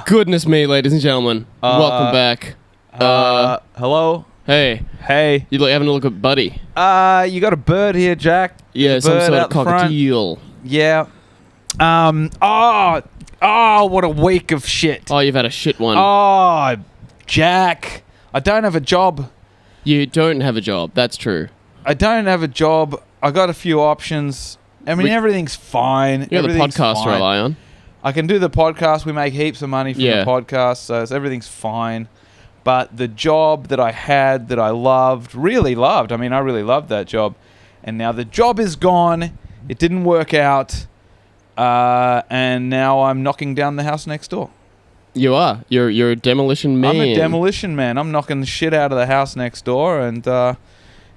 Goodness me, ladies and gentlemen. Welcome back. Hello? Hey. Hey. You having a look at Buddy? You got a bird here, Jack. Yeah, some Bird sort out of the front. cockatiel. Yeah. What a week of shit. Oh, you've had a shit one. Oh, Jack. I don't have a job. You don't have a job. That's true. I don't have a job. I got a few options. I mean, everything's fine. You have the podcast to rely on. I can do the podcast. We make heaps of money from the podcast, so everything's fine. But the job that I had, that I loved, really loved. I mean, I really loved that job. And now the job is gone. It didn't work out. And now I'm knocking down the house next door. You are. You're a demolition man. I'm a demolition man. I'm knocking the shit out of the house next door. And,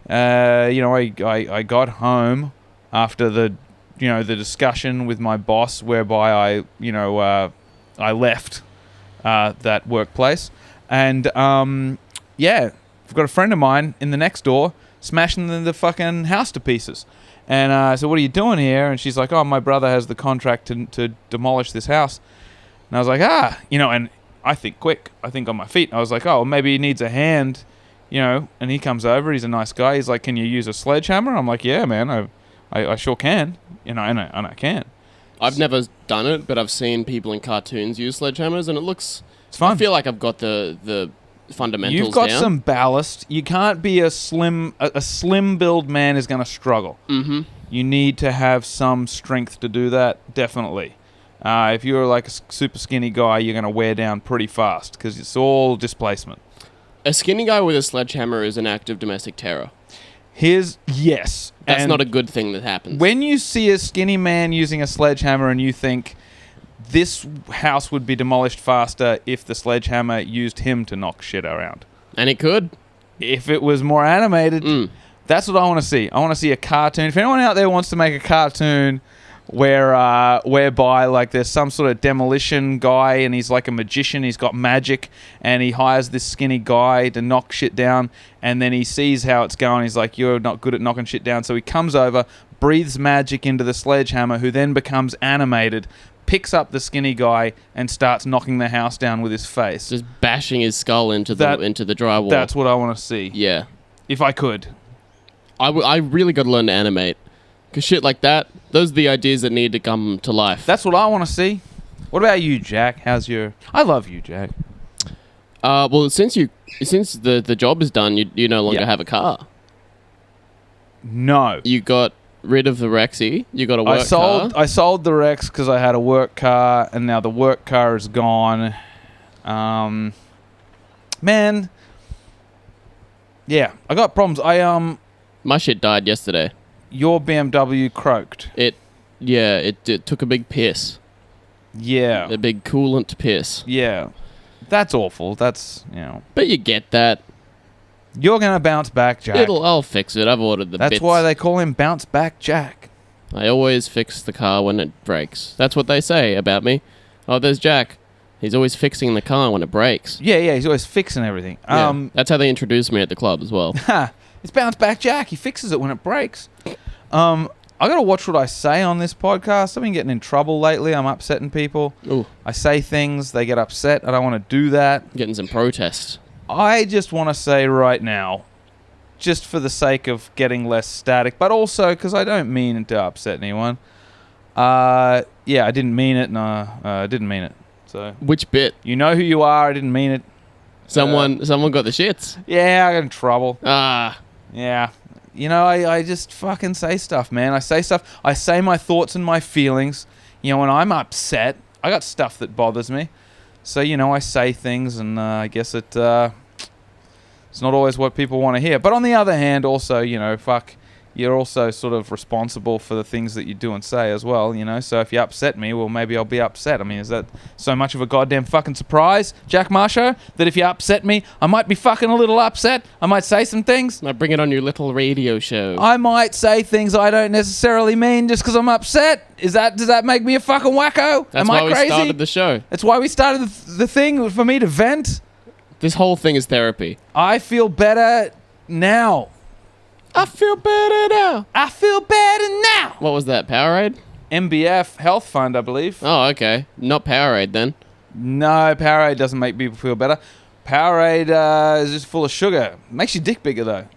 I got home after the discussion with my boss whereby I left that workplace. And, I've got a friend of mine in the next door smashing the fucking house to pieces. And I said, what are you doing here? And she's like, oh, my brother has the contract to demolish this house. And I was like, and I think quick. I think on my feet. I was like, oh, maybe he needs a hand, and he comes over. He's a nice guy. He's like, can you use a sledgehammer? I'm like, yeah, man, I sure can. And I can. I've never done it, but I've seen people in cartoons use sledgehammers, and it's fun. I feel like I've got the fundamentals down. You've got some ballast. You can't be a slim build man is going to struggle. Mm-hmm. You need to have some strength to do that, definitely. If you're like a super skinny guy, you're going to wear down pretty fast because it's all displacement. A skinny guy with a sledgehammer is an act of domestic terror. Yes. That's and not a good thing that happens. When you see a skinny man using a sledgehammer and you think this house would be demolished faster if the sledgehammer used him to knock shit around. And it could. If it was more animated, that's what I want to see. I want to see a cartoon. If anyone out there wants to make a cartoon whereby like there's some sort of demolition guy and he's like a magician, he's got magic, and he hires this skinny guy to knock shit down, and then he sees how it's going. He's like, you're not good at knocking shit down. So he comes over, breathes magic into the sledgehammer, who then becomes animated, picks up the skinny guy and starts knocking the house down with his face. Just bashing his skull into the drywall. That's what I want to see. Yeah. If I could. I really got to learn to animate. Because shit like that, those are the ideas that need to come to life. That's what I want to see. What about you, Jack? I love you, Jack. Well, since the job is done, you no longer have a car. No. You got rid of the Rexy. You got a work car. I sold the Rex because I had a work car, and now the work car is gone. Man. Yeah, I got problems. My shit died yesterday. Your BMW croaked. It took a big piss. Yeah. A big coolant piss. Yeah. That's awful. That's, But you get that. You're going to bounce back, Jack. I'll fix it. I've ordered the bits. That's why they call him Bounce Back Jack. I always fix the car when it breaks. That's what they say about me. Oh, there's Jack. He's always fixing the car when it breaks. Yeah, he's always fixing everything. Yeah, that's how they introduced me at the club as well. It's Bounce Back Jack. He fixes it when it breaks. I got to watch what I say on this podcast. I've been getting in trouble lately. I'm upsetting people. Ooh. I say things, they get upset. I don't want to do that. Getting some protests. I just want to say right now, just for the sake of getting less static, but also because I don't mean to upset anyone. I didn't mean it, and I didn't mean it. So which bit? You know who you are. I didn't mean it. Someone got the shits. Yeah, I got in trouble. Yeah. I just fucking say stuff, man. I say stuff. I say my thoughts and my feelings. When I'm upset, I got stuff that bothers me. So, I say things, and I guess it's not always what people want to hear. But on the other hand, also, you're also sort of responsible for the things that you do and say as well, So if you upset me, well, maybe I'll be upset. I mean, is that so much of a goddamn fucking surprise, Jack Marsho, that if you upset me, I might be fucking a little upset? I might say some things. I bring it on your little radio show. I might say things I don't necessarily mean just because I'm upset. Does that make me a fucking wacko? That's why we started the show. That's why we started the thing, for me to vent. This whole thing is therapy. I feel better now. I feel better now. I feel better now. What was that, Powerade? MBF Health Fund, I believe. Oh, okay. Not Powerade then. No, Powerade doesn't make people feel better. Powerade is just full of sugar. Makes your dick bigger, though.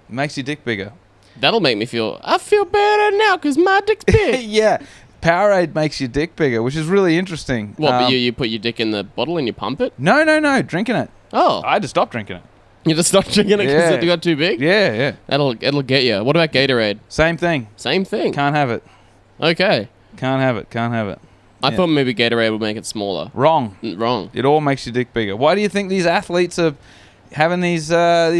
Makes your dick bigger. That'll make me feel... I feel better now because my dick's big. Yeah. Powerade makes your dick bigger, which is really interesting. What, but you put your dick in the bottle and you pump it? No. Drinking it. Oh. I had to stop drinking it. You just stopped drinking it because Yeah. it got too big? Yeah. It'll get you. What about Gatorade? Same thing. Same thing. Can't have it. Okay. Can't have it. I thought maybe Gatorade would make it smaller. Wrong. Wrong. It all makes your dick bigger. Why do you think these athletes are having these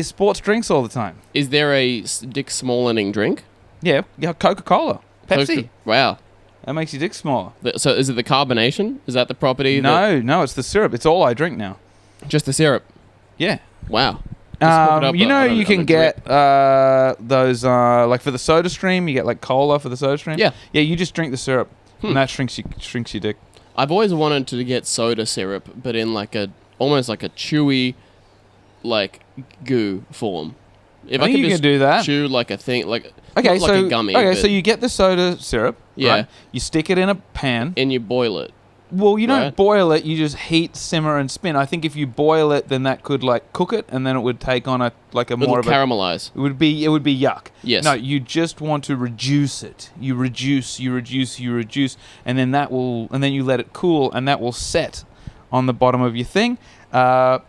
sports drinks all the time? Is there a dick smallening drink? Yeah, Coca-Cola, Pepsi. Wow. That makes your dick smaller. So is it the carbonation? Is that the property? No, it's the syrup. It's all I drink now. Just the syrup. Yeah. Wow. Just hook it up You can get those like for the Soda Stream. You get like cola for the Soda Stream. Yeah. Yeah. You just drink the syrup, and that shrinks your dick. I've always wanted to get soda syrup, but in like almost like a chewy, like goo form. If I think could you just can do that. chew like a thing, like Okay, not like a gummy. okay, but- so you get the soda syrup. Yeah. Right? You stick it in a pan. and you boil it. Well, you don't Right. boil it. You just heat, simmer, and spin. I think if you boil it, then that could like cook it, and then it would take on a more of a caramelize. It would be yuck. Yes. No, you just want to reduce it. You reduce, and then then you let it cool, and that will set on the bottom of your thing.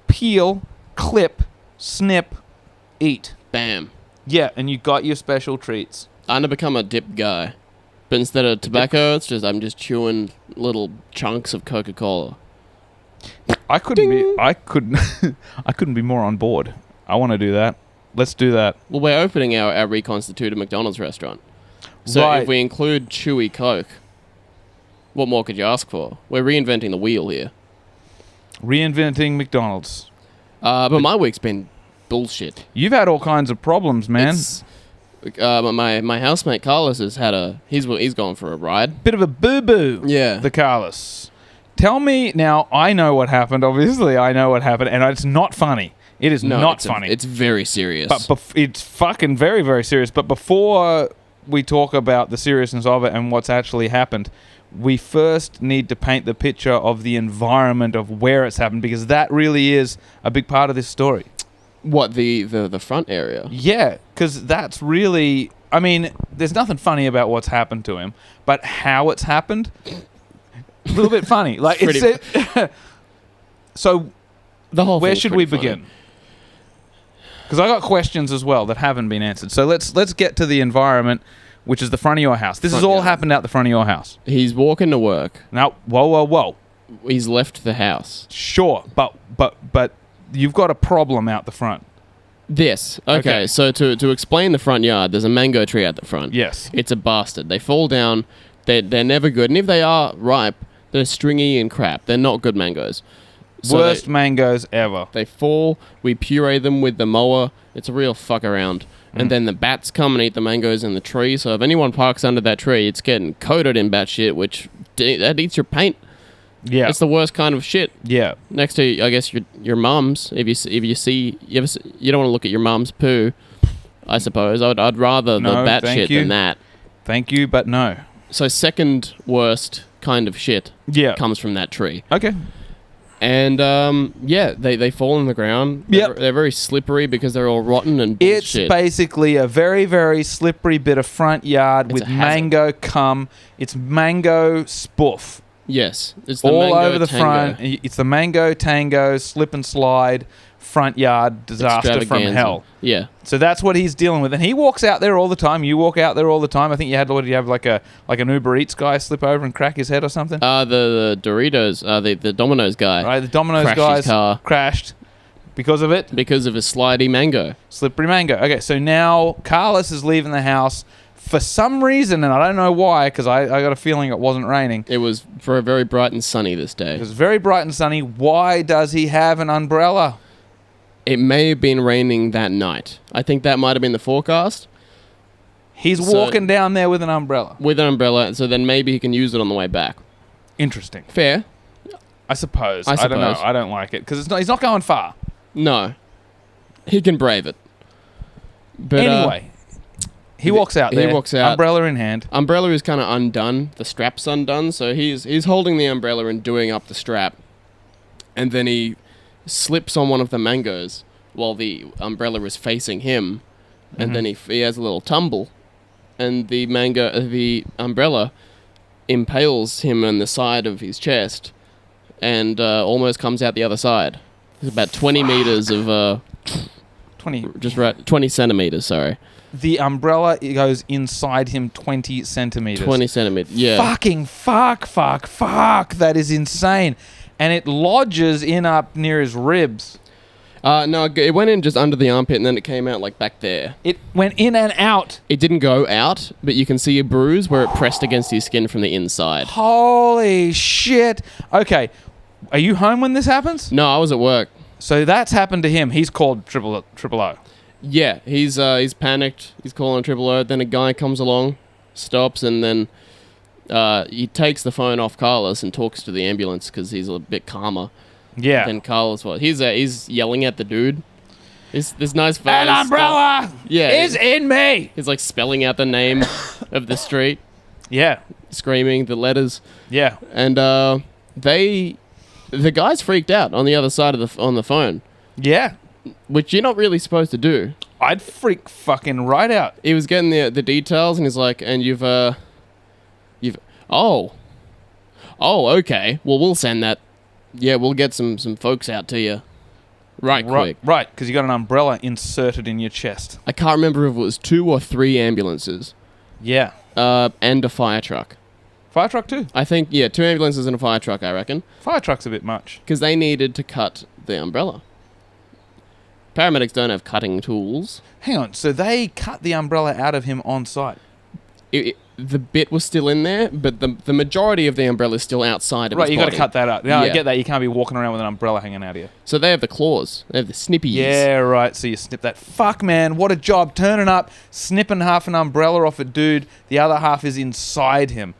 Peel, clip, snip, eat. Bam. Yeah, and you got your special treats. I'm gonna become a dip guy, but instead of tobacco, I'm just chewing little chunks of Coca-Cola. I couldn't Ding. I couldn't be more on board. I want to do that. Let's do that. Well, we're opening our reconstituted McDonald's restaurant, so Right. if we include chewy Coke, what more could you ask for? We're reinventing the wheel here. Reinventing McDonald's. But my week's been bullshit. You've had all kinds of problems, man. My housemate Karlis has had he's gone for a ride. Bit of a boo-boo. Yeah. The Karlis. Tell me now. I know what happened. Obviously, I know what happened, and it's not funny. It is not funny. It's very serious. But it's fucking very, very serious. But before we talk about the seriousness of it and what's actually happened, we first need to paint the picture of the environment of where it's happened, because that really is a big part of this story. what the front area? Yeah, because that's really... I mean, there's nothing funny about what's happened to him, but how it's happened, a little bit funny. Like it's So The whole. where thing's should we pretty funny. begin? Because I got questions as well that haven't been answered. So let's get to the environment, which is the front of your house. This has all happened out the front of your house. He's walking to work. Now, whoa. He's left the house. Sure, but you've got a problem out the front. This. Okay. So to explain the front yard, there's a mango tree at the front. Yes. It's a bastard. They fall down. They're never good. And if they are ripe, they're stringy and crap. They're not good mangoes. So Worst mangoes ever. They fall. We puree them with the mower. It's a real fuck around. And then the bats come and eat the mangoes in the tree. So if anyone parks under that tree, it's getting coated in bat shit, which that eats your paint. Yeah. It's the worst kind of shit. Yeah. Next to, I guess, your mum's. If you don't want to look at your mum's poo, I suppose. I'd rather the No, bat thank shit you. than that. Thank you, but no. So second worst kind of shit Yeah. comes from that tree. Okay. And they fall in the ground. Yep. They're very slippery because they're all rotten and It's bullshit. basically a very, very slippery bit of front yard It's with a hazard. mango cum. It's mango spoof. Yes, it's the All mango over the tango. front. It's the mango tango slip and slide front yard disaster from Extravaganza. hell. Yeah. So that's what he's dealing with, and he walks out there all the time. You walk out there all the time. I think you had like an Uber Eats guy slip over and crack his head or something. The Doritos, the Domino's guy, Right, the Domino's crashed his guys car. crashed because of it. because of a slidey mango. Slippery mango. Okay, so now Karlis is leaving the house for some reason, and I don't know why, because I got a feeling it wasn't raining. It was very bright and sunny this day. It was very bright and sunny. Why does he have an umbrella? It may have been raining that night. I think that might have been the forecast. He's So- walking down there with an umbrella. With an umbrella, so then maybe he can use it on the way back. Interesting. Fair? I suppose. I don't know. suppose. I don't like it because he's not going far. No. He can brave it. But, Anyway, He walks out there. He walks out. Umbrella in hand. Umbrella is kind of undone. The strap's undone, so he's holding the umbrella and doing up the strap. And then he slips on one of the mangoes while the umbrella is facing him. And then he has a little tumble. And the umbrella impales him on the side of his chest and almost comes out the other side. It's about 20 meters of... 20 centimeters, sorry. The umbrella goes inside him 20 centimeters. 20 centimeters, yeah. Fucking fuck. That is insane. And it lodges in up near his ribs. No, it went in just under the armpit and then it came out like back there. It went in and out. It didn't go out, but you can see a bruise where it pressed against his skin from the inside. Holy shit. Okay, are you home when this happens? No, I was at work. So that's happened to him. He's called triple O. Yeah, he's panicked. He's calling triple O. Then a guy comes along, stops, and then he takes the phone off Karlis and talks to the ambulance because he's a bit calmer. Yeah. Than Karlis was. He's yelling at the dude. This nice face. An umbrella is in me. He's like spelling out the name of the street. Yeah. Screaming the letters. Yeah. And the guy's freaked out on the other side of on the phone. Yeah. Which you're not really supposed to do. I'd freak fucking right out. He was getting the details and he's like, and you've oh, okay. Well, we'll send that. Yeah, we'll get some folks out to you. Quick. Right, because you got an umbrella inserted in your chest. I can't remember if it was 2 or 3 ambulances. Yeah. And a fire truck. Fire truck too? I think, yeah, 2 ambulances and a fire truck, I reckon. Fire truck's a bit much. Because they needed to cut the umbrella. Paramedics don't have cutting tools. Hang on, so they cut the umbrella out of him on site? The bit was still in there, but the majority of the umbrella is still outside of his body. Right, you got to cut that out. Yeah, I get that. You can't be walking around with an umbrella hanging out of you. So they have the claws. They have the snippies. Yeah, right. So you snip that. Fuck, man. What a job. Turning up, snipping half an umbrella off a dude. The other half is inside him.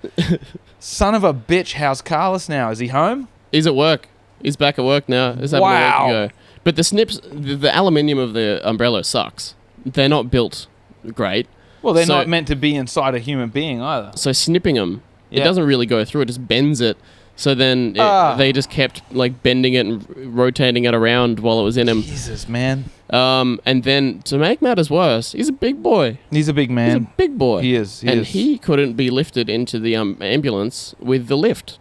Son of a bitch. How's Karlis now? Is he home? He's at work. He's back at work now. He's having a week ago. But the snips, the aluminium of the umbrella sucks. They're not built great. Well, they're not meant to be inside a human being either. So snipping them, it doesn't really go through. It just bends it. So then they just kept like bending it and rotating it around while it was in him. Jesus, man. And then to make matters worse, he's a big boy. He's a big man. He's a big boy. He is. He couldn't be lifted into the ambulance with the lift.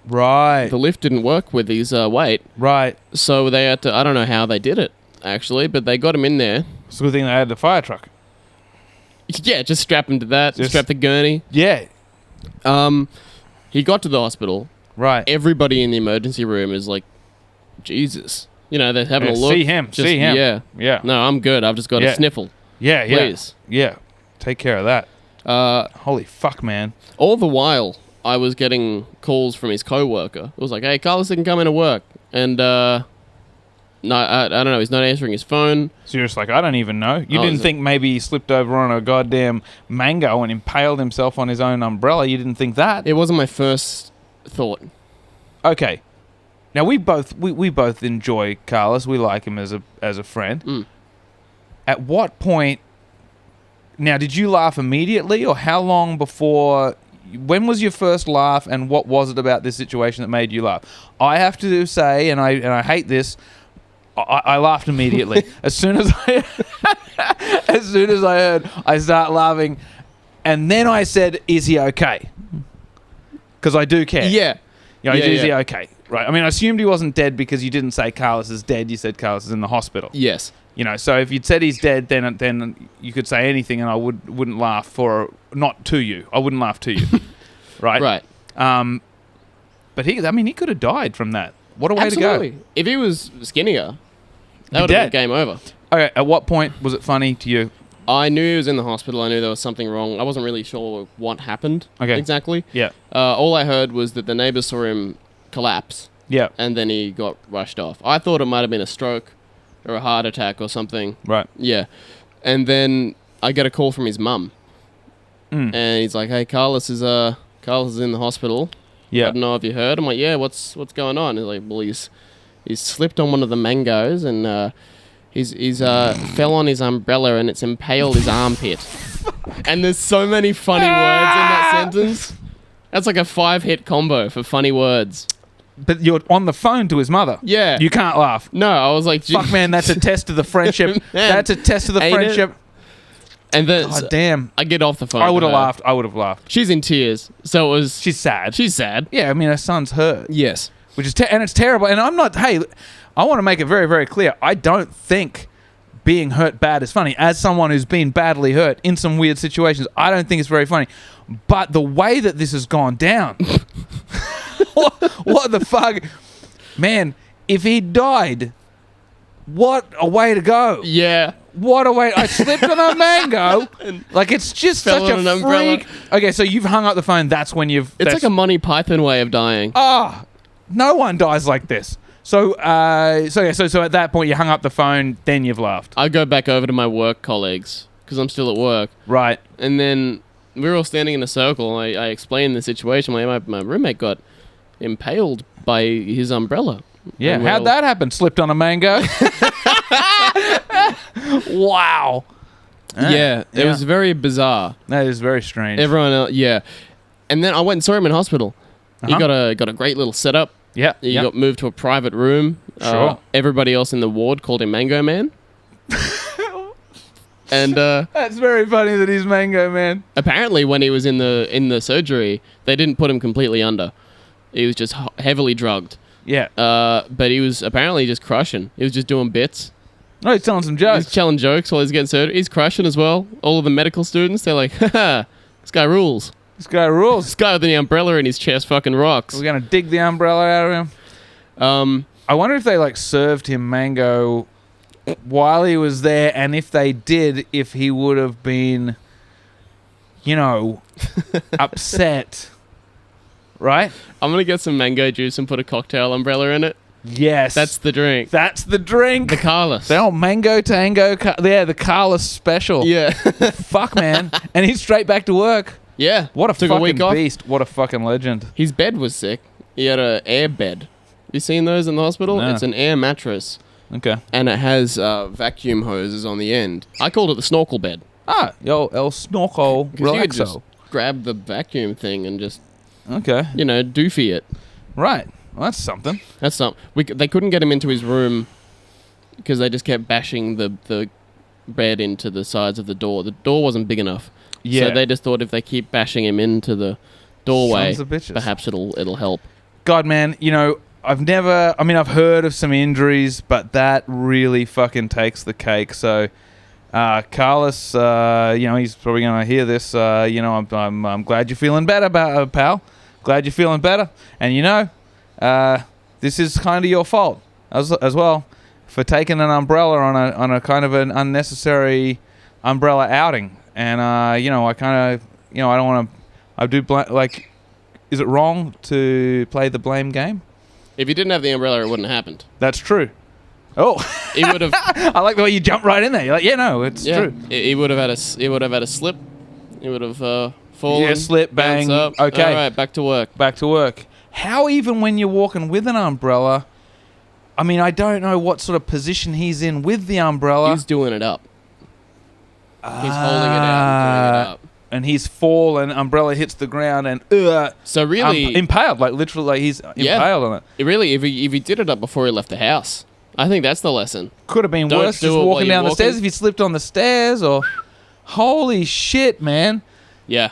Right. The lift didn't work with his weight. Right. So they had to, I don't know how they did it, actually, but they got him in there. It's a good thing they had the fire truck. Yeah, just strap him to that. Strap the gurney. Yeah. He got to the hospital. Right. Everybody in the emergency room is like, Jesus. You know, they're having a look. See him. Yeah. Yeah. No, I'm good. I've just got a sniffle. Yeah, Please. Yeah. Take care of that. Holy fuck, man. All the while, I was getting calls from his co-worker. It was like, hey, Karlis didn't come into work. And, no, I don't know. He's not answering his phone. So you're just like, I don't even know. You didn't think maybe he slipped over on a goddamn mango and impaled himself on his own umbrella. You didn't think that? It wasn't my first thought. Okay. Now we both enjoy Karlis. We like him as a friend. Mm. At what point? Now, did you laugh immediately, or how long before? When was your first laugh, and what was it about this situation that made you laugh? I have to say, and I hate this. I laughed immediately as soon as I heard. I start laughing, and then I said, "Is he okay?" Because I do care. Yeah. Is he okay? Right. I mean, I assumed he wasn't dead because you didn't say Karlis is dead. You said Karlis is in the hospital. Yes. So if you'd said he's dead, then you could say anything, and I wouldn't laugh not to you. I wouldn't laugh to you. Right. Right. But he could have died from that. What a way to go. If he was skinnier, that would have been game over. Okay, at what point was it funny to you? I knew he was in the hospital. I knew there was something wrong. I wasn't really sure what happened exactly. Yeah. All I heard was that the neighbors saw him collapse. Yeah. And then he got rushed off. I thought it might have been a stroke or a heart attack or something. Right. Yeah. And then I get a call from his mum. And he's like, hey, Karlis is in the hospital. Yeah. I don't know if you heard. I'm like, yeah, what's going on? He's like, well, he's slipped on one of the mangoes and he's fell on his umbrella and it's impaled his armpit. And there's so many funny words in that sentence. That's like a 5-hit combo for funny words. But you're on the phone to his mother. Yeah. You can't laugh. No, I was like... Fuck, man, that's a test of the friendship. That's a test of the Ain't it? friendship. And then God damn. I get off the phone. I would have to her. laughed. I would have laughed. She's in tears. So it was... She's sad. She's sad. Yeah, I mean, her son's hurt. Yes. Which is and it's terrible. And I'm not... Hey, I want to make it very, very clear. I don't think being hurt bad is funny. As someone who's been badly hurt in some weird situations, I don't think it's very funny. But the way that this has gone down... what the fuck? Man, if he died, what a way to go. Yeah. What a way. I slipped on a mango. Like, it's just Fell such on a an umbrella. freak. Okay, so you've hung up the phone. That's when you've... It's like a Monty Python way of dying. no one dies like this. So at that point, you hung up the phone, then you've laughed. I go back over to my work colleagues because I'm still at work. Right. And then we were all standing in a circle. I explained the situation. My roommate got impaled by his umbrella. Yeah, And how'd that happen? Slipped on a mango? Wow. Yeah, it was very bizarre. That is very strange. Everyone else, yeah. And then I went and saw him in hospital. He got a great little setup. Yeah. He got moved to a private room. Sure. Everybody else in the ward called him Mango Man. And That's very funny that he's Mango Man. apparently when he was in the surgery, they didn't put him completely under. He was just heavily drugged. Yeah. But he was apparently just crushing. He was just doing bits. Oh, he's telling some He's jokes. telling jokes while he's getting surgery. He's crushing as well. All of the medical students, they're like, haha, this guy rules. This guy rules. This guy with the umbrella in his chest fucking rocks. We're going to dig the umbrella out of him. I wonder if they, like, served him mango while he was there, and if they did, if he would have been, upset. Right? I'm going to get some mango juice and put a cocktail umbrella in it. Yes. That's the drink. That's the drink. The Karlis. The old mango tango. The Karlis special. Yeah. Fuck, man. And he's straight back to work. Yeah. What a Took fucking a week off. beast. What a fucking legend. His bed was sick. He had an air bed. You seen those in the hospital? No. It's an air mattress. Okay. And it has vacuum hoses on the end. I called it the Snorkel bed. Yo, El Snorkel 'Cause you could just Relaxo. grab the vacuum thing and just, Okay. doofy it. Right. Well, that's something. That's not. They couldn't get him into his room because they just kept bashing the bed into the sides of the door. The door wasn't big enough. Yeah. So they just thought if they keep bashing him into the doorway, Sons of bitches. perhaps it'll help. God, man, I've heard of some injuries, but that really fucking takes the cake. So, Karlis, he's probably going to hear this. I'm glad you're feeling better, pal. Glad you're feeling better. And, this is kind of your fault as well for taking an umbrella on a kind of an unnecessary umbrella outing. And, I kind of, I don't want to, I do, is it wrong to play the blame game? If you didn't have the umbrella, it wouldn't have happened. That's true. Oh, He would have. I like the way you jump right in there. You're like, yeah, no, it's true. He would have had a slip. He would have fallen. Yeah, slip, bang. Up. Okay. All right, back to work. Back to work. How even when you're walking with an umbrella? I mean, I don't know what sort of position he's in with the umbrella. He's doing it up. He's holding it out and doing it up. And he's fallen. Umbrella hits the ground and So really, impaled, like literally, like he's impaled on it. Really, if he did it up before he left the house, I think that's the lesson. Could have been Don't worse. do Just it while walking you're down the stairs. walking. If he slipped on the stairs, or holy shit, man. Yeah.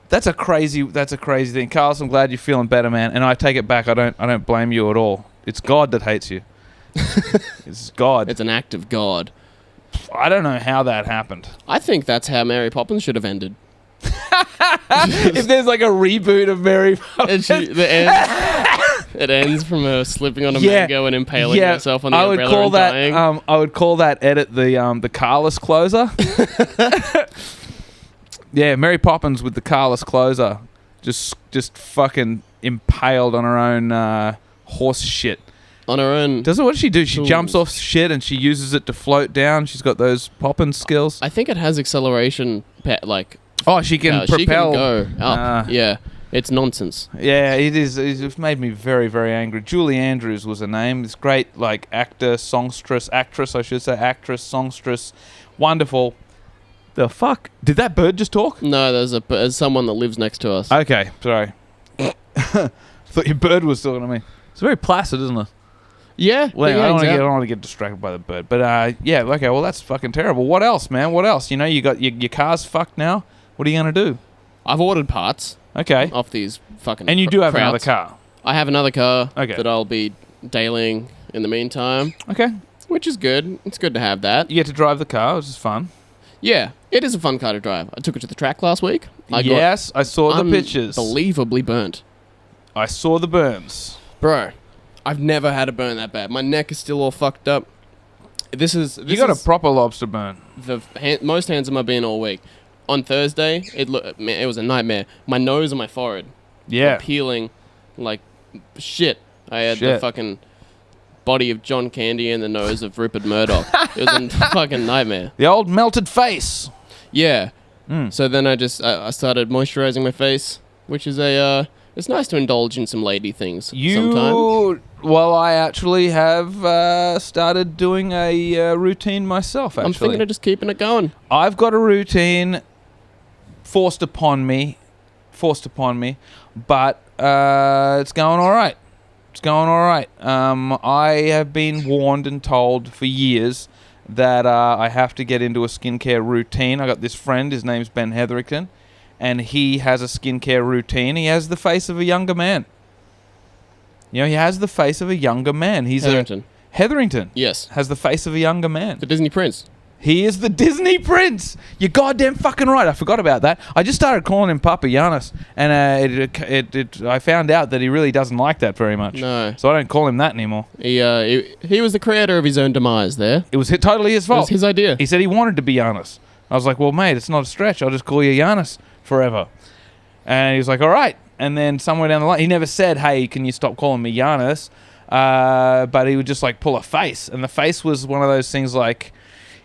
That's a crazy thing. Karlis, I'm glad you're feeling better, man. And I take it back. I don't blame you at all. It's God that hates you. It's God. It's an act of God. I don't know how that happened. I think that's how Mary Poppins should have ended. If there's like a reboot of Mary Poppins. It ends from her slipping on a mango and impaling herself on the umbrella and dying. I would call that edit the Karlis closer. Yeah, Mary Poppins with the Karlis closer, just fucking impaled on her own horse shit. On her own. What does she do? She tools. jumps off shit and she uses it to float down. She's got those Poppin skills. I think it has acceleration, Oh, she can propel. She can go up. Yeah. It's nonsense. Yeah, it is. It's made me very, very angry. Julie Andrews was her name. This great, actress, songstress, wonderful. The fuck? Did that bird just talk? No, there's someone that lives next to us. Okay, sorry. Thought your bird was talking to me. It's very placid, isn't it? Yeah. Well, yeah, I don't want to get distracted by the bird. But yeah, okay. Well, that's fucking terrible. What else, man? What else? You know, you got your car's fucked now. What are you gonna do? I've ordered parts. Okay. Off these fucking. And you do have another crowds. car. I have another car. Okay. That I'll be dailying in the meantime. Okay. Which is good. It's good to have that. You get to drive the car, which is fun. Yeah, it is a fun car to drive. I took it to the track last week. Yes, I saw the pictures. Unbelievably burnt. I saw the burns. Bro, I've never had a burn that bad. My neck is still all fucked up. You got a proper lobster burn. The most handsome I've been all week. On Thursday, it was a nightmare. My nose and my forehead were peeling like shit. I had the fucking body of John Candy and the nose of Rupert Murdoch. It was a fucking nightmare. The old melted face. Yeah. So then I started moisturizing my face, which is it's nice to indulge in some lady things sometimes. Well, I actually have started doing a routine myself, actually. I'm thinking of just keeping it going. I've got a routine forced upon me, but it's going all right. It's going all right. I have been warned and told for years that I have to get into a skincare routine. I got this friend, his name's Ben Hetherington, and he has a skincare routine. He has the face of a younger man. You know, he has the face of a younger man. Hetherington. Yes. Has the face of a younger man. The Disney Prince. He is the Disney Prince. You're goddamn fucking right. I forgot about that. I just started calling him Papa Giannis, and I found out that he really doesn't like that very much. No. So I don't call him that anymore. He was the creator of his own demise there. It was totally his fault. It was his idea. He said he wanted to be Giannis. I was like, well, mate, it's not a stretch. I'll just call you Giannis forever. And he was like, all right. And then somewhere down the line, he never said, hey, can you stop calling me Giannis? But he would just like pull a face. And the face was one of those things like,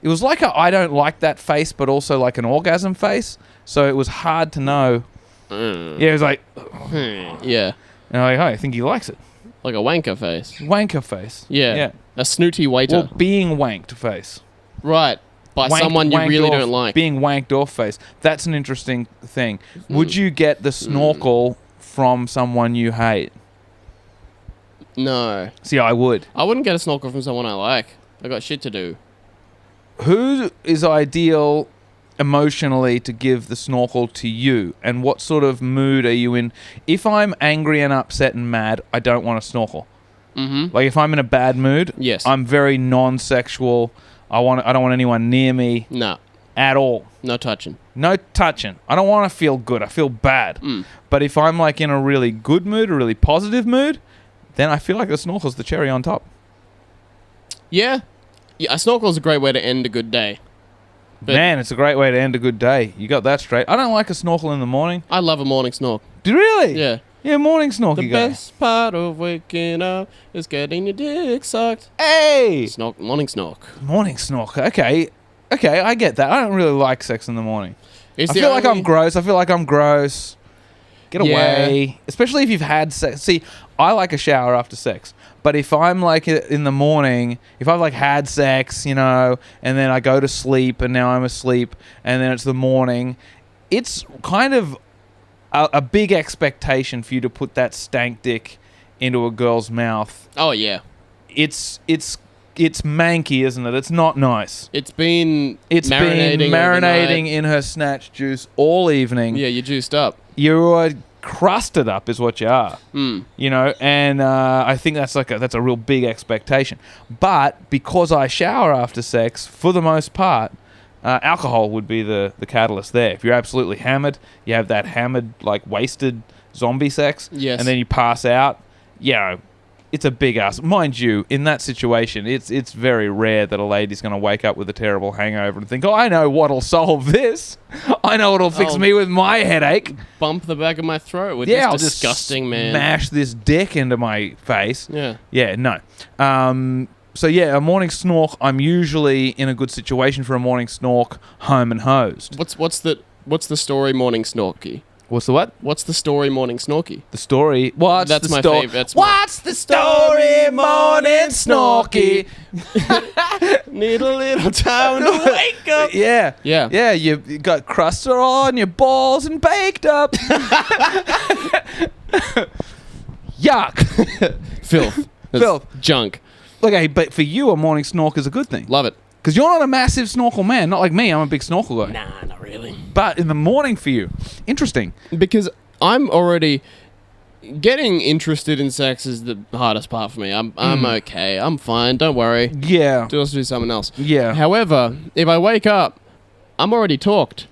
it was like I don't like that face, but also like an orgasm face. So it was hard to know. Yeah, it was like... Yeah. And I'm like, oh, I think he likes it. Like a wanker face. Wanker face. Yeah. A snooty waiter. Well, being wanked face. Right. By someone you really don't like. Being wanked off face. That's an interesting thing. Would you get the snorkel from someone you hate? No. See, I would. I wouldn't get a snorkel from someone I like. I got shit to do. Who is ideal emotionally to give the snorkel to you, and what sort of mood are you in? If I'm angry and upset and mad, I don't want a snorkel. Mm-hmm. Like if I'm in a bad mood, yes, I'm very non-sexual. I don't want anyone near me. No. At all. No touching. No touching. I don't want to feel good. I feel bad. But if I'm like in a really good mood, a really positive mood, then I feel like the snorkel's the cherry on top. Yeah. Yeah, a snorkel is a great way to end a good day. But man, it's a great way to end a good day. You got that straight. I don't like a snorkel in the morning. I love a morning snork. Do you really? Yeah. Yeah, morning snorky The guy. best part of waking up is getting your dick sucked. Hey! Morning snork. Morning snork. Okay, I get that. I don't really like sex in the morning. I feel like I'm gross. Get away. Especially if you've had sex. See, I like a shower after sex. But if I'm like in the morning, if I've like had sex, you know, and then I go to sleep and now I'm asleep and then it's the morning, it's kind of a big expectation for you to put that stank dick into a girl's mouth. Oh, yeah. It's manky, isn't it? It's not nice. It's been marinating in her snatch juice all evening. Yeah, you're juiced up. You're crusted up is what you are. You know, and I think that's a real big expectation. But because I shower after sex, for the most part, alcohol would be the catalyst there. If you're absolutely hammered, you have that hammered, like wasted zombie sex, yes, and then you pass out, you know, it's a big ass. Mind you, in that situation, it's very rare that a lady's going to wake up with a terrible hangover and think, oh, I know what'll solve this. I know what'll fix me with my headache. Bump the back of my throat with this disgusting man. Smash this dick into my face. Yeah. Yeah, no. So yeah, a morning snork, I'm usually in a good situation for a morning snork, home and hosed. What's the story morning snorky? What's the what? What's the story morning snorky? The story. What's That's the my story? favorite. What's the story morning snorky? Need a little time to wake up. Yeah. Yeah. Yeah, you got crust on your balls and baked up. Yuck. Filth. That's Filth. Junk. Okay, but for you, a morning snorkel is a good thing. Love it. Because you're not a massive snorkel man. Not like me. I'm a big snorkel guy. Nah, not really. But in the morning for you. Interesting. Because I'm already... Getting interested in sex is the hardest part for me. I'm okay. I'm fine. Don't worry. Yeah. Let's do something else. Yeah. However, if I wake up, I'm already talked.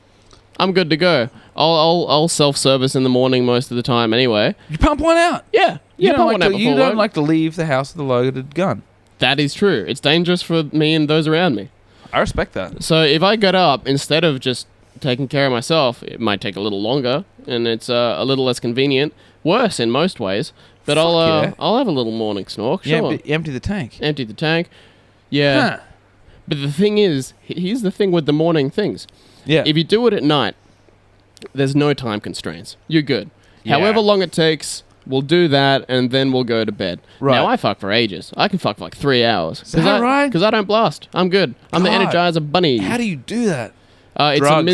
I'm good to go. I'll self-service in the morning most of the time anyway. You pump one out. Yeah. You pump don't, one like out to, you before don't work. like to leave the house with a loaded gun. That is true. It's dangerous for me and those around me. I respect that. So if I get up, instead of just taking care of myself, it might take a little longer, and it's a little less convenient. Worse in most ways. But Fuck I'll have a little morning snork. Sure. Yeah, empty the tank. Empty the tank. Yeah. Huh. But the thing is, here's the thing with the morning things. Yeah. If you do it at night, there's no time constraints. You're good. Yeah. However long it takes, we'll do that, and then we'll go to bed. Right. Now, I fuck for ages. I can fuck for like 3 hours. Is that right? Because I don't blast. I'm good. I'm the God. Energizer Bunny. How do you do that? It's a Drugs.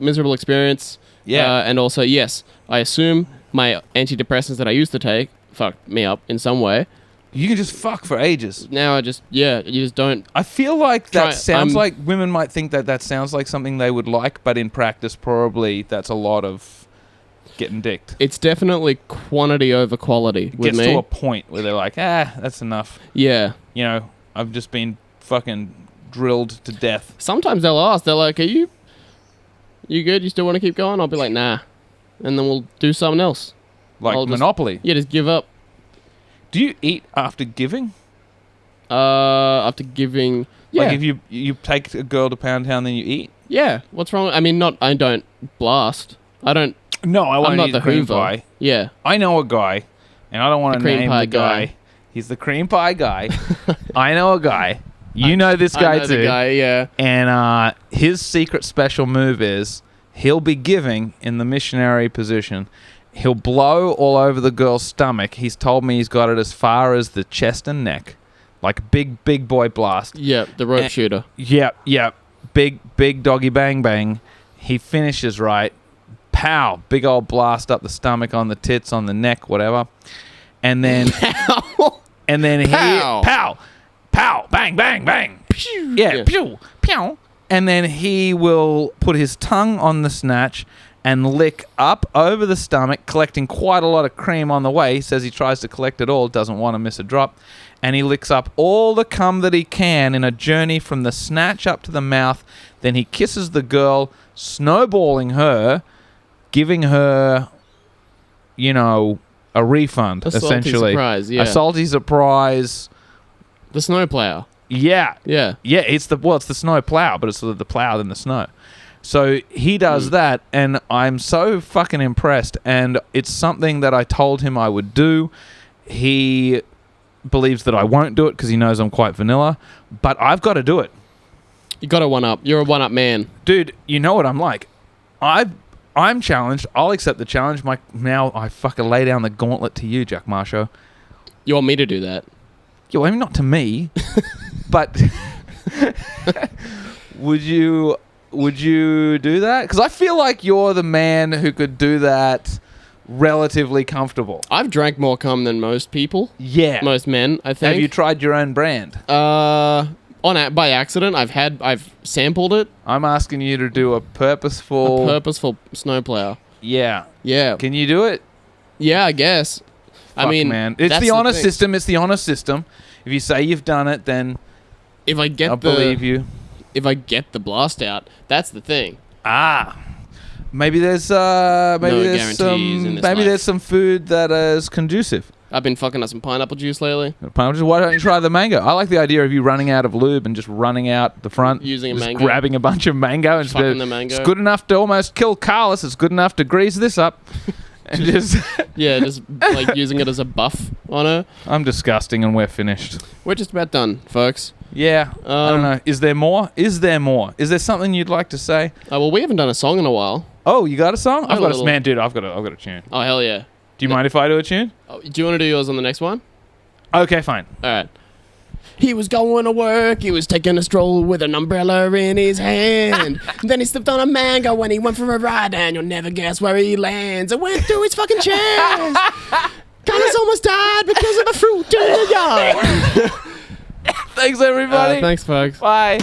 miserable experience. Yeah. And also, yes, I assume my antidepressants that I used to take fucked me up in some way. You can just fuck for ages. Now you just don't. I feel like that Try- sounds I'm- like women might think that sounds like something they would like, but in practice, probably that's a lot of getting dicked. It's definitely quantity over quality It with gets me. to a point where they're like, that's enough. Yeah. You know, I've just been fucking drilled to death. Sometimes they'll ask. They're like, "Are you good? You still want to keep going?" I'll be like, "Nah," and then we'll do something else. Like I'll just- Monopoly. Yeah, just give up. Do you eat after giving? After giving. Yeah. Like if you take a girl to Pound Town, then you eat? Yeah. What's wrong? I mean, I don't blast. I don't. No, I I'm won't not eat the a cream Hoover. pie. Yeah. I know a guy, and I don't want The to cream name pie the guy. guy. He's the cream pie guy. I know a guy. You know this guy I know too. the guy, yeah. And his secret special move is he'll be giving in the missionary position. He'll blow all over the girl's stomach. He's told me he's got it as far as the chest and neck. Like big boy blast. Yeah, the rope shooter. Yep. Big doggy bang bang. He finishes right. Pow. Big old blast up the stomach, on the tits, on the neck, whatever. And then and then Pow. Pow, bang, bang, bang. Yeah, pew, pew. And then he will put his tongue on the snatch and lick up over the stomach, collecting quite a lot of cream on the way. He says he tries to collect it all, doesn't want to miss a drop. And he licks up all the cum that he can in a journey from the snatch up to the mouth. Then he kisses the girl, snowballing her, giving her, a refund, A salty essentially. surprise, yeah. A salty surprise. The snowplow. Yeah. Yeah. Yeah, it's the snow plow, but it's the plow than the snow. So he does that, and I'm so fucking impressed. And it's something that I told him I would do. He believes that I won't do it because he knows I'm quite vanilla, but I've got to do it. You got a one-up. You're a one-up man. Dude, you know what I'm like. I'm challenged. I'll accept the challenge. Now I fucking lay down the gauntlet to you, Jack Marsho. You want me to do that? I mean, not to me, but would you do that? Because I feel like you're the man who could do that relatively comfortable. I've drank more cum than most people. Yeah. Most men, I think. Have you tried your own brand? By accident. I've sampled it. I'm asking you to do a purposeful... Purposeful snowplow. Yeah. Yeah. Can you do it? Yeah, I guess. I mean, man, it's that's the honest thing. system. It's the honest system. If you say you've done it, then If I get I'll believe you. If I get the blast out, that's the thing. Maybe there's guarantees in this life. there's some food that is conducive. I've been fucking up some pineapple juice lately. Why don't you try the mango? I like the idea of you running out of lube and just running out the front, Using a just mango. grabbing a bunch of mango and Fucking the mango. It's good enough to almost kill Karlis. It's good enough to grease this up. And just Yeah, just like using it as a buff on her. I'm disgusting, and we're finished. We're just about done, folks. Yeah, I don't know. Is there more? Is there something you'd like to say? Well, we haven't done a song in a while. Oh, you got a song? I have a little- man, dude. I've got a tune. Oh, hell yeah. Do you mind if I do a tune? Oh, do you want to do yours on the next one? Okay, fine. All right. He was going to work, he was taking a stroll with an umbrella in his hand. Then he slipped on a mango when he went for a ride, and you'll never guess where he lands. It went through his fucking chest. Karlis almost died because of the fruit in the yard. Thanks, everybody. Thanks, folks. Bye.